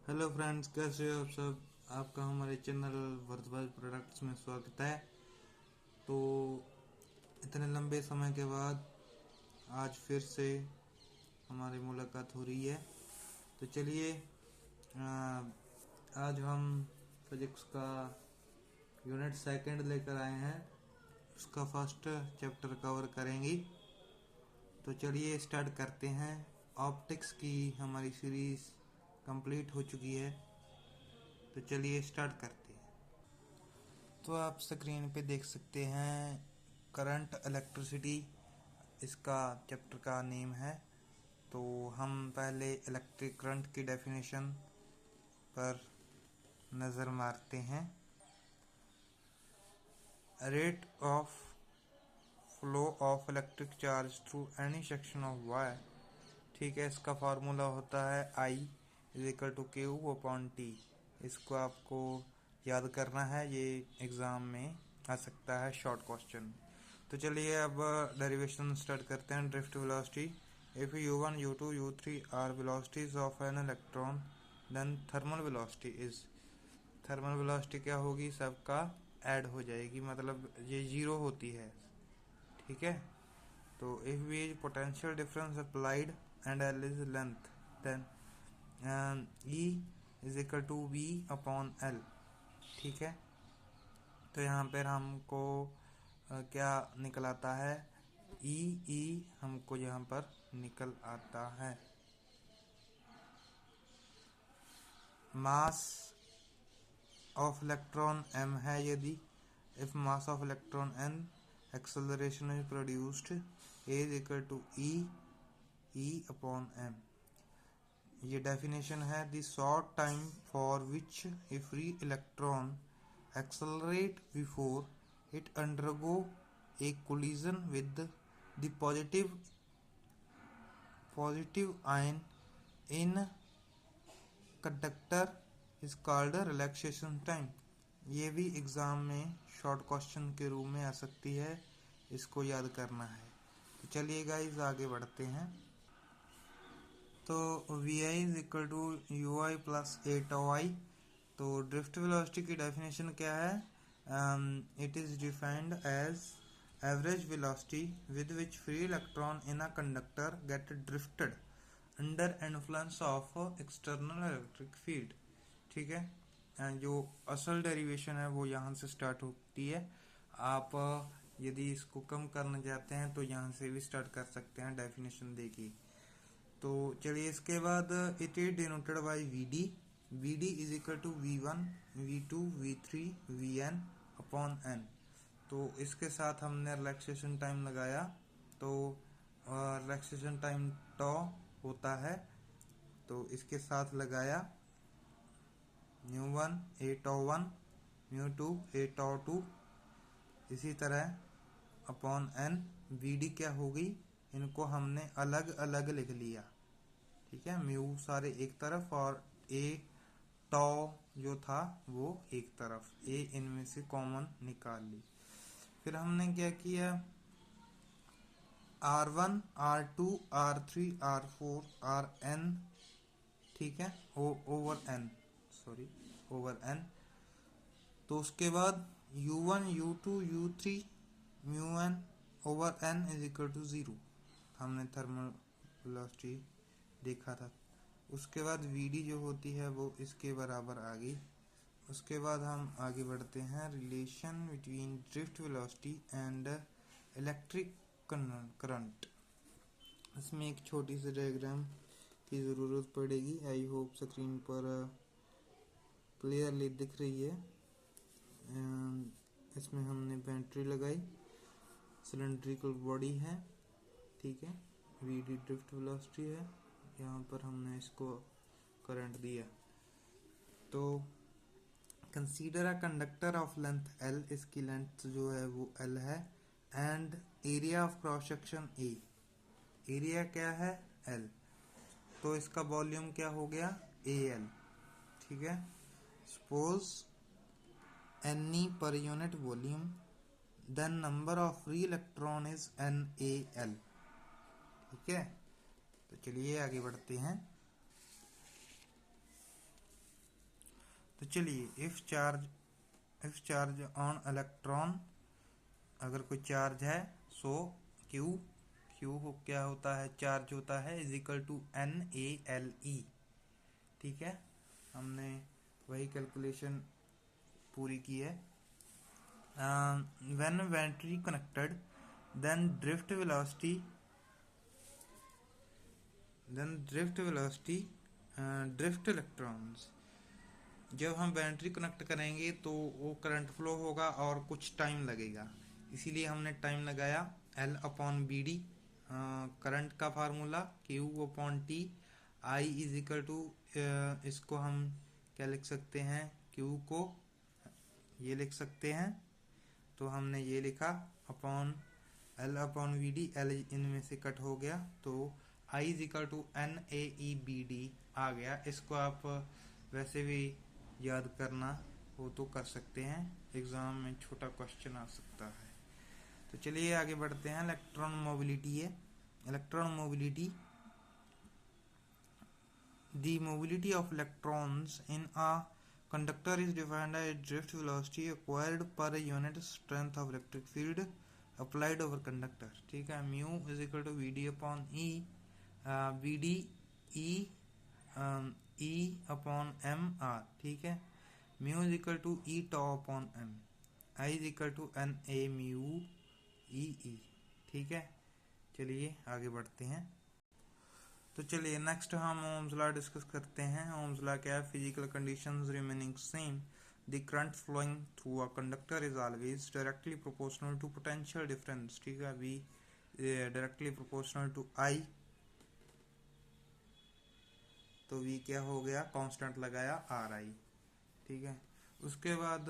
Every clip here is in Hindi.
हेलो फ्रेंड्स, कैसे हो आप सब। आपका हमारे चैनल वर्धवाज प्रोडक्ट्स में स्वागत है। तो इतने लंबे समय के बाद आज फिर से हमारी मुलाकात हो रही है। तो चलिए, आज हम फिजिक्स का यूनिट सेकंड लेकर आए हैं। उसका फर्स्ट चैप्टर कवर करेंगे। तो चलिए स्टार्ट करते हैं। ऑप्टिक्स की हमारी सीरीज कंप्लीट हो चुकी है। तो चलिए स्टार्ट करते हैं। तो आप स्क्रीन पे देख सकते हैं करंट इलेक्ट्रिसिटी, इसका चैप्टर का नेम है। तो हम पहले इलेक्ट्रिक करंट की डेफिनेशन पर नज़र मारते हैं। Rate of flow of electric charge through any section of wire. ठीक है, इसका फार्मूला होता है I is equal to q upon t. इसको आपको याद करना है, ये एग्ज़ाम में आ सकता है शॉर्ट क्वेश्चन। तो चलिए अब डेरिवेशन स्टार्ट करते हैं। Drift velocity, if u1 u2 u3 are velocities of n electron, then thermal velocity is. Thermal velocity क्या होगी, सबका ऐड हो जाएगी, मतलब ये जीरो होती है। ठीक है। तो if v is potential difference applied and L is length, then E is equal to V upon L। ठीक है। तो यहाँ पर हमको क्या निकल आता है, E हमको यहाँ पर निकल आता है। मास ऑफ इलेक्ट्रॉन m है यदि, if mass of electron n, acceleration is produced A is equal to E upon m। ये डेफिनेशन है। The short time for which A free electron accelerate before it undergo A collision with the positive ion in conductor is called relaxation time. ये भी एग्जाम में शॉर्ट क्वेश्चन के रूप में आ सकती है, इसको याद करना है। तो चलिए गाइस आगे बढ़ते हैं। तो v i is equal to u i plus a tau i. तो ड्रिफ्ट वेलोसिटी की डेफिनेशन क्या है, it is defined as average velocity with which free electron in a conductor get drifted under influence of external electric field. ठीक है। जो असल डेरिवेशन है वो यहाँ से स्टार्ट होती है। आप यदि इसको कम करना चाहते हैं तो यहाँ से भी स्टार्ट कर सकते हैं, डेफिनेशन देखिए। तो चलिए इसके बाद it is denoted by v d is equal to V1 V2 V3 Vn upon n। तो इसके साथ हमने रिलैक्सेशन टाइम लगाया। तो रिलैक्सेशन टाइम टॉ होता है, तो इसके साथ लगाया μ1 ए टॉ 1 μ2 ए टॉ 2, इसी तरह अपॉन n। वी डी क्या होगी, इनको हमने अलग अलग लिख लिया। ठीक है, म्यू सारे एक तरफ और ए टॉ जो था वो एक तरफ, ए इनमें से कॉमन निकाल ली। फिर हमने क्या किया, R1 R2 R3 R4 Rn, ठीक है, over n, sorry over n। तो उसके बाद U1 U2 U3 mu n over n is equal to 0। हमने थर्मल वेलोसिटी देखा था। उसके बाद Vd जो होती है वो इसके बराबर आ गई। उसके बाद हम आगे बढ़ते हैं, relation between drift velocity and electric current. इसमें एक छोटी सी डायग्राम की ज़रूरत पड़ेगी। आई होप स्क्रीन पर क्लियरली दिख रही है। इसमें हमने बैटरी लगाई, सिलेंड्रिकल बॉडी है, ठीक है, Vd ड्रिफ्ट वेलोसिटी है, यहाँ पर हमने इसको करंट दिया। तो consider a conductor of length L, इसकी लेंथ जो है वो L है, and area of cross section A। Area क्या है, L, तो इसका वॉल्यूम क्या हो गया, AL। ठीक है। Suppose N per unit volume, then number of free electron is NaL। ठीक है। तो चलिए आगे बढ़ते हैं। तो चलिए, इफ चार्ज ऑन इलेक्ट्रॉन, अगर कोई चार्ज है, सो क्यू क्या होता है, चार्ज होता है इज इक्वल टू NaLe। ठीक है, हमने वही कैलकुलेशन पूरी की है। When battery connected then drift velocity drift electrons. जब हम बैटरी कनेक्ट करेंगे तो वो करंट फ्लो होगा और कुछ टाइम लगेगा, इसीलिए हमने टाइम लगाया। L/BD करंट का formula, Q/T, I is equal to, इसको हम क्या लिख सकते हैं, Q को ये लिख सकते हैं, तो हमने ये लिखा अपॉन L/BD, L इनमें से कट हो गया तो I is equal to NaEBD आ गया। इसको आप वैसे भी याद करना हो तो कर सकते हैं, एग्जाम में छोटा क्वेश्चन आ सकता है। तो चलिए आगे बढ़ते हैं। इलेक्ट्रॉन मोबिलिटी है। Electron mobility, the mobility of electrons in a conductor is defined as drift velocity acquired per unit strength of electric field applied over conductor। ठीक है, mu is equal to VD upon E, VD E upon MR। ठीक है, mu is equal to E tau upon M, I is equal to NA mu EE। ठीक है, चलिए आगे बढ़ते हैं। तो चलिए नेक्स्ट हम ओम्स लॉ डिस्कस करते हैं। ओम्स लॉ क्या है, physical conditions remaining same, the current flowing through a conductor is always directly proportional to potential difference. ठीक है, V directly proportional to I, तो V क्या हो गया, कांस्टेंट लगाया RI। ठीक है, उसके बाद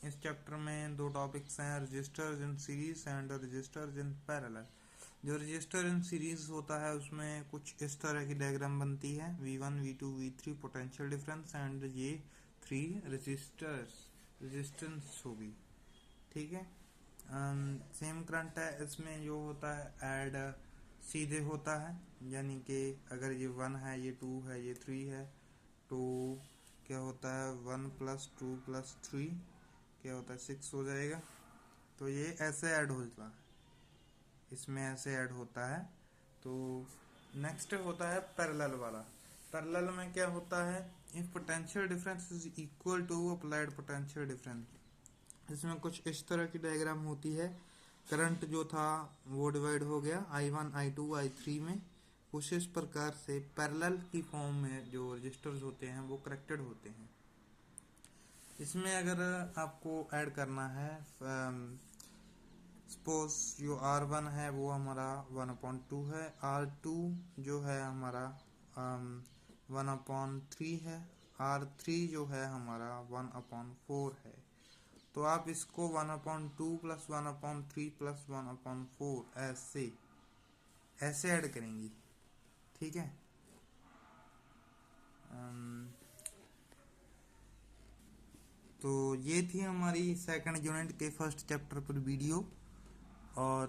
इस चैप्टर में दो टॉपिक्स हैं, resistors in series and resistors in parallel. जो रजिस्टर इन सीरीज होता है उसमें कुछ इस तरह की डायग्राम बनती है, V1 V2 V3 potential difference and ये 3 रेजिस्टेंस होगी। ठीक है, सेम करंट है, इसमें जो होता है ऐड सीधे होता है, यानी कि अगर ये 1 है, ये 2 है, ये 3 है, तो क्या होता है 1 + 2 + 3 क्या होता है 6 हो जाएगा। तो ये ऐसे ऐड होता है, इसमें ऐसे ऐड होता है। तो नेक्स्ट होता है पैरेलल वाला। पैरेलल में क्या होता है, if potential difference is equal to applied potential difference. इसमें कुछ इस तरह की डायग्राम होती है, करंट जो था वो डिवाइड हो गया I1 I2 I3 में। कुछ इस प्रकार से पैरेलल की फॉर्म में जो रजिस्टर्स होते हैं वो कनेक्टेड होते हैं। इसमें अगर आपको ऐड करना है, सपोज जो R1 है वो हमारा 1/2 है, R2 जो है हमारा 1/3 है, R3 जो है हमारा 1/4 है। तो आप इसको 1/2 + 1/3 + 1/4 ऐसे ऐड करेंगी। ठीक है, तो ये थी हमारी सेकंड यूनिट के फर्स्ट चैप्टर पर वीडियो, और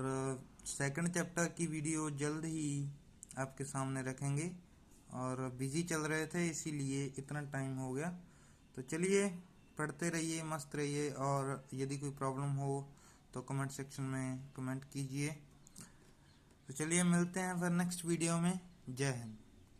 सेकंड चैप्टर की वीडियो जल्द ही आपके सामने रखेंगे, और बिजी चल रहे थे इसीलिए इतना टाइम हो गया। तो चलिए पढ़ते रहिए, मस्त रहिए, और यदि कोई प्रॉब्लम हो तो कमेंट सेक्शन में कमेंट कीजिए। तो चलिए मिलते हैं फिर नेक्स्ट वीडियो में। जय हिंद।